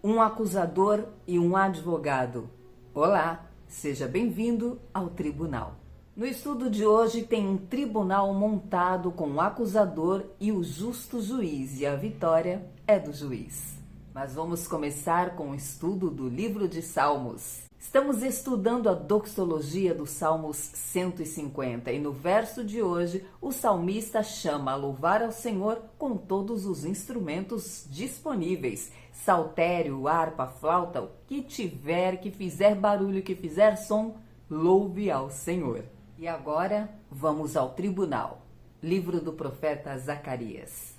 um acusador e um advogado. Olá, seja bem-vindo ao tribunal. No estudo de hoje tem um tribunal montado com o acusador e o justo juiz, e a vitória é do juiz. Mas vamos começar com o estudo do livro de Salmos. Estamos estudando a doxologia do Salmos 150 e no verso de hoje o salmista chama a louvar ao Senhor com todos os instrumentos disponíveis. Saltério, harpa, flauta, o que tiver, que fizer barulho, que fizer som, louve ao Senhor. E agora vamos ao tribunal. Livro do profeta Zacarias.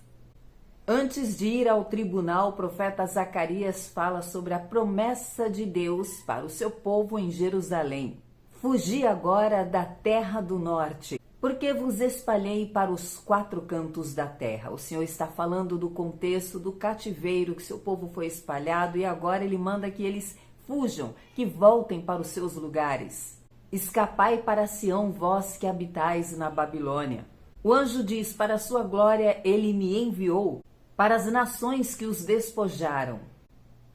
Antes de ir ao tribunal, o profeta Zacarias fala sobre a promessa de Deus para o seu povo em Jerusalém. Fugi agora da terra do norte, porque vos espalhei para os quatro cantos da terra. O Senhor está falando do contexto do cativeiro, que seu povo foi espalhado, e agora ele manda que eles fujam, que voltem para os seus lugares. Escapai para Sião, vós que habitais na Babilônia. O anjo diz, para a sua glória ele me enviou, para as nações que os despojaram.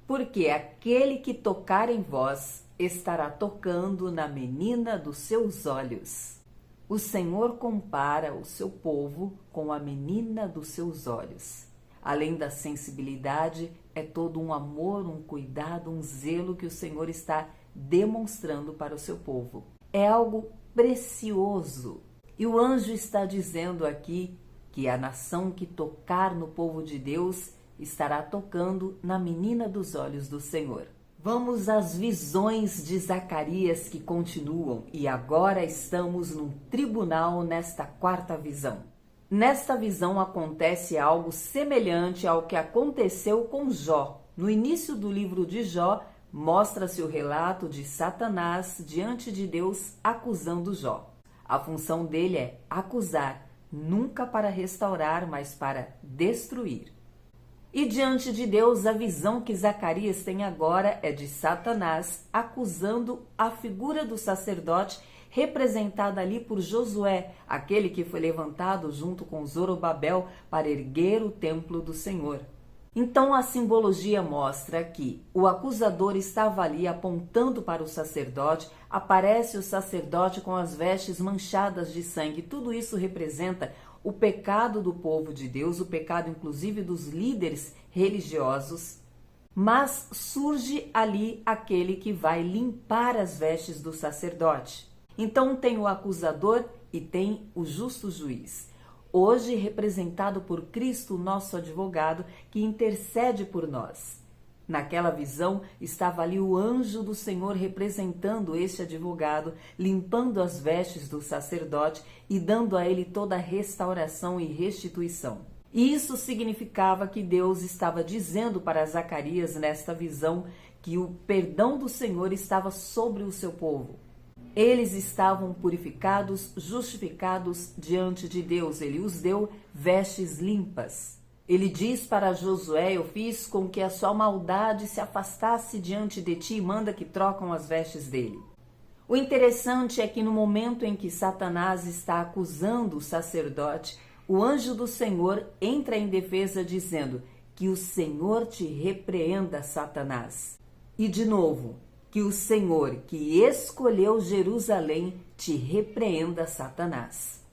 Porque aquele que tocar em vós estará tocando na menina dos seus olhos. O Senhor compara o seu povo com a menina dos seus olhos. Além da sensibilidade, é todo um amor, um cuidado, um zelo que o Senhor está demonstrando para o seu povo. É algo precioso. E o anjo está dizendo aqui que a nação que tocar no povo de Deus estará tocando na menina dos olhos do Senhor. Vamos às visões de Zacarias que continuam, e agora estamos num tribunal nesta quarta visão. Nesta visão acontece algo semelhante ao que aconteceu com Jó. No início do livro de Jó, mostra-se o relato de Satanás diante de Deus acusando Jó. A função dele é acusar, nunca para restaurar, mas para destruir. E diante de Deus, a visão que Zacarias tem agora é de Satanás acusando a figura do sacerdote, representada ali por Josué, aquele que foi levantado junto com Zorobabel para erguer o templo do Senhor. Então a simbologia mostra que o acusador estava ali apontando para o sacerdote, aparece o sacerdote com as vestes manchadas de sangue. Tudo isso representa o pecado do povo de Deus, o pecado inclusive dos líderes religiosos. Mas surge ali aquele que vai limpar as vestes do sacerdote. Então tem o acusador e tem o justo juiz. Hoje representado por Cristo, nosso advogado, que intercede por nós. Naquela visão estava ali o anjo do Senhor representando este advogado, limpando as vestes do sacerdote e dando a ele toda a restauração e restituição. E isso significava que Deus estava dizendo para Zacarias nesta visão que o perdão do Senhor estava sobre o seu povo. Eles estavam purificados, justificados diante de Deus. Ele os deu vestes limpas. Ele diz para Josué, eu fiz com que a sua maldade se afastasse diante de ti, e manda que trocam as vestes dele. O interessante é que no momento em que Satanás está acusando o sacerdote, o anjo do Senhor entra em defesa dizendo que o Senhor te repreenda, Satanás. E de novo, que o Senhor, que escolheu Jerusalém, te repreenda, Satanás.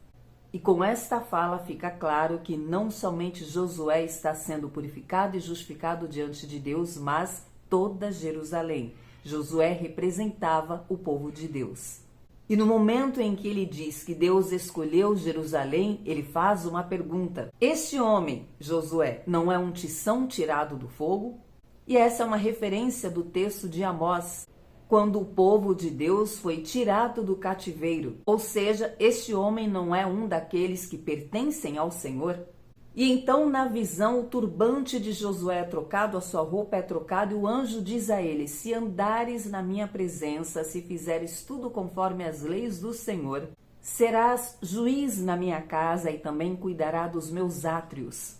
E com esta fala fica claro que não somente Josué está sendo purificado e justificado diante de Deus, mas toda Jerusalém. Josué representava o povo de Deus. E no momento em que ele diz que Deus escolheu Jerusalém, ele faz uma pergunta. Este homem, Josué, não é um tição tirado do fogo? E essa é uma referência do texto de Amós, quando o povo de Deus foi tirado do cativeiro. Ou seja, este homem não é um daqueles que pertencem ao Senhor. E então, na visão, o turbante de Josué é trocado, a sua roupa é trocada, e o anjo diz a ele, se andares na minha presença, se fizeres tudo conforme as leis do Senhor, serás juiz na minha casa e também cuidará dos meus átrios.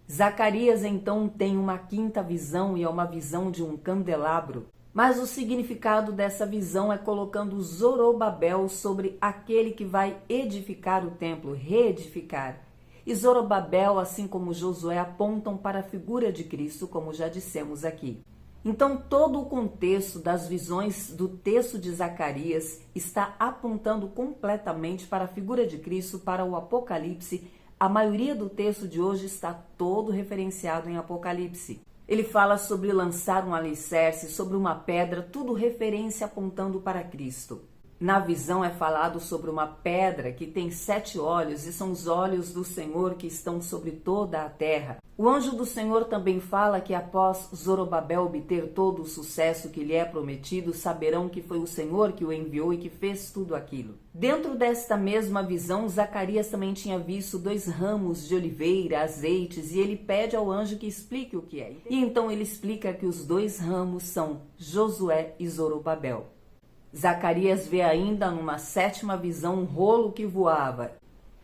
Zacarias, então, tem uma quinta visão, e é uma visão de um candelabro. Mas o significado dessa visão é colocando Zorobabel sobre aquele que vai edificar o templo, reedificar. E Zorobabel, assim como Josué, apontam para a figura de Cristo, como já dissemos aqui. Então, todo o contexto das visões do texto de Zacarias está apontando completamente para a figura de Cristo, para o Apocalipse. A maioria do texto de hoje está todo referenciado em Apocalipse. Ele fala sobre lançar um alicerce, sobre uma pedra, tudo referência apontando para Cristo. Na visão é falado sobre uma pedra que tem 7 olhos e são os olhos do Senhor que estão sobre toda a terra. O anjo do Senhor também fala que após Zorobabel obter todo o sucesso que lhe é prometido, saberão que foi o Senhor que o enviou e que fez tudo aquilo. Dentro desta mesma visão, Zacarias também tinha visto 2 ramos de oliveira, azeites, e ele pede ao anjo que explique o que é. E então ele explica que os 2 ramos são Josué e Zorobabel. Zacarias vê ainda numa 7ª visão um rolo que voava.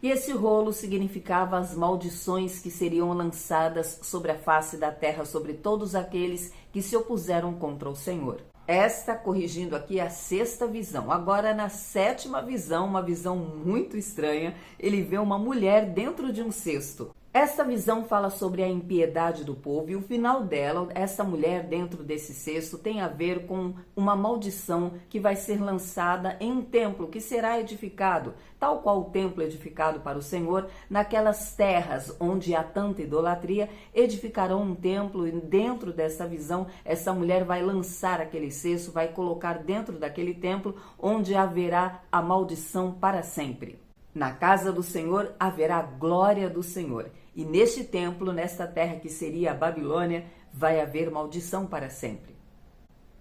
E esse rolo significava as maldições que seriam lançadas sobre a face da terra, sobre todos aqueles que se opuseram contra o Senhor. Esta, corrigindo aqui, a 6ª visão. Agora, na 7ª visão, uma visão muito estranha, ele vê uma mulher dentro de um cesto. Esta visão fala sobre a impiedade do povo e o final dela, essa mulher dentro desse cesto, tem a ver com uma maldição que vai ser lançada em um templo que será edificado, tal qual o templo edificado para o Senhor, naquelas terras onde há tanta idolatria, edificarão um templo e dentro dessa visão, essa mulher vai lançar aquele cesto, vai colocar dentro daquele templo onde haverá a maldição para sempre. Na casa do Senhor haverá a glória do Senhor. E neste templo, nesta terra que seria a Babilônia, vai haver maldição para sempre.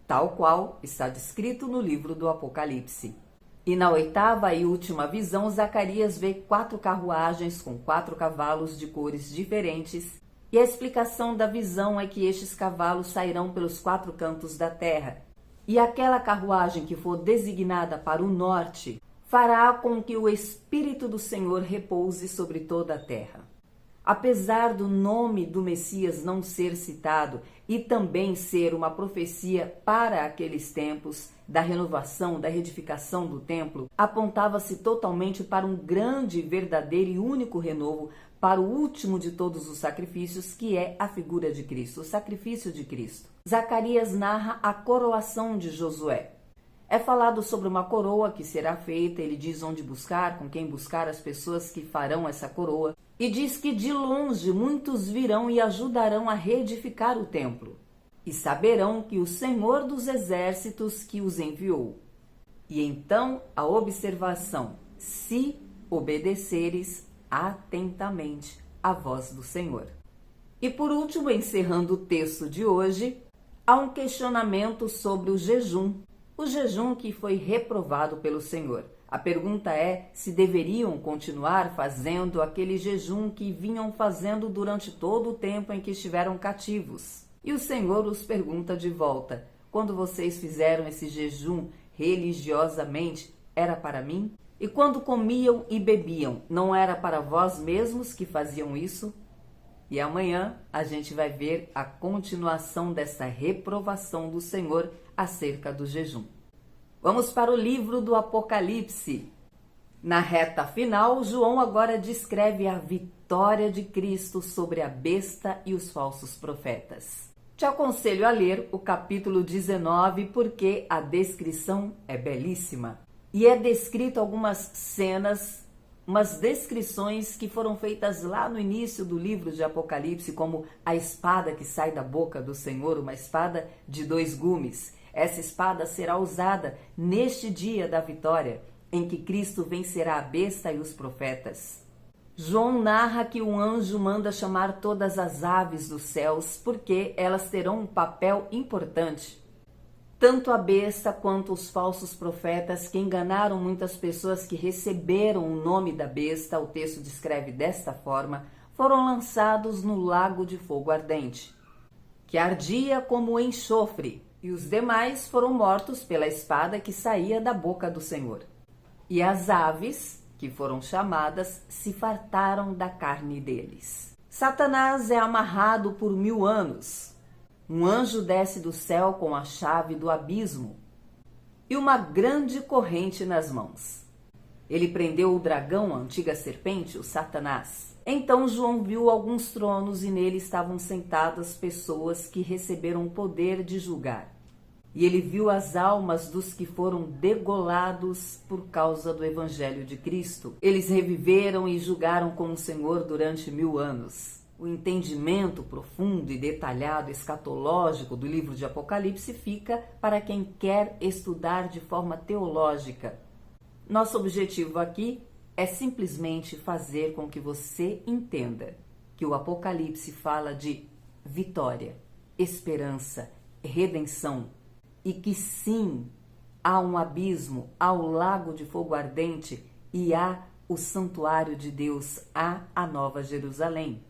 Tal qual está descrito no livro do Apocalipse. E na 8ª e última visão, Zacarias vê 4 carruagens com 4 cavalos de cores diferentes. E a explicação da visão é que estes cavalos sairão pelos 4 cantos da terra. E aquela carruagem que for designada para o norte fará com que o Espírito do Senhor repouse sobre toda a terra. Apesar do nome do Messias não ser citado e também ser uma profecia para aqueles tempos da renovação, da reedificação do templo, apontava-se totalmente para um grande, verdadeiro e único renovo, para o último de todos os sacrifícios, que é a figura de Cristo, o sacrifício de Cristo. Zacarias narra a coroação de Josué. É falado sobre uma coroa que será feita, ele diz onde buscar, com quem buscar, as pessoas que farão essa coroa. E diz que de longe muitos virão e ajudarão a reedificar o templo. E saberão que o Senhor dos exércitos que os enviou. E então a observação, se obedeceres atentamente à voz do Senhor. E por último, encerrando o texto de hoje, há um questionamento sobre o jejum que foi reprovado pelo Senhor. A pergunta é se deveriam continuar fazendo aquele jejum que vinham fazendo durante todo o tempo em que estiveram cativos. E o Senhor os pergunta de volta: quando vocês fizeram esse jejum religiosamente, era para mim? E quando comiam e bebiam, não era para vós mesmos que faziam isso? E amanhã a gente vai ver a continuação dessa reprovação do Senhor acerca do jejum. Vamos para o livro do Apocalipse. Na reta final, João agora descreve a vitória de Cristo sobre a besta e os falsos profetas. Te aconselho a ler o capítulo 19 porque a descrição é belíssima. E é descrito algumas cenas, umas descrições que foram feitas lá no início do livro de Apocalipse, como a espada que sai da boca do Senhor, uma espada de 2 gumes. Essa espada será usada neste dia da vitória, em que Cristo vencerá a besta e os profetas. João narra que um anjo manda chamar todas as aves dos céus, porque elas terão um papel importante. Tanto a besta quanto os falsos profetas que enganaram muitas pessoas que receberam o nome da besta, o texto descreve desta forma, foram lançados no lago de fogo ardente, que ardia como enxofre, e os demais foram mortos pela espada que saía da boca do Senhor. E as aves, que foram chamadas, se fartaram da carne deles. Satanás é amarrado por 1000 anos. Um anjo desce do céu com a chave do abismo e uma grande corrente nas mãos. Ele prendeu o dragão, a antiga serpente, o Satanás. Então João viu alguns tronos e nele estavam sentadas pessoas que receberam o poder de julgar. E ele viu as almas dos que foram degolados por causa do evangelho de Cristo. Eles reviveram e julgaram com o Senhor durante 1000 anos. O entendimento profundo e detalhado escatológico do livro de Apocalipse fica para quem quer estudar de forma teológica. Nosso objetivo aqui é simplesmente fazer com que você entenda que o Apocalipse fala de vitória, esperança, redenção e que sim, há um abismo, há o lago de fogo ardente e há o santuário de Deus, há a Nova Jerusalém.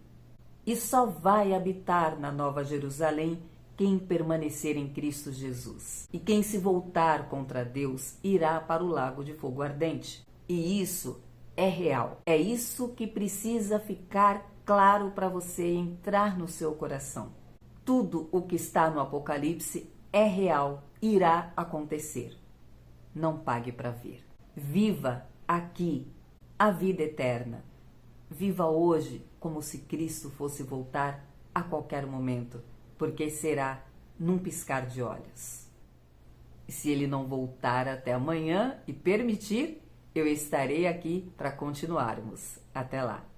E só vai habitar na Nova Jerusalém quem permanecer em Cristo Jesus. E quem se voltar contra Deus irá para o lago de fogo ardente. E isso é real. É isso que precisa ficar claro para você entrar no seu coração. Tudo o que está no Apocalipse é real, irá acontecer. Não pague para ver. Viva aqui a vida eterna. Viva hoje como se Cristo fosse voltar a qualquer momento, porque será num piscar de olhos. E se ele não voltar até amanhã e permitir, eu estarei aqui para continuarmos. Até lá!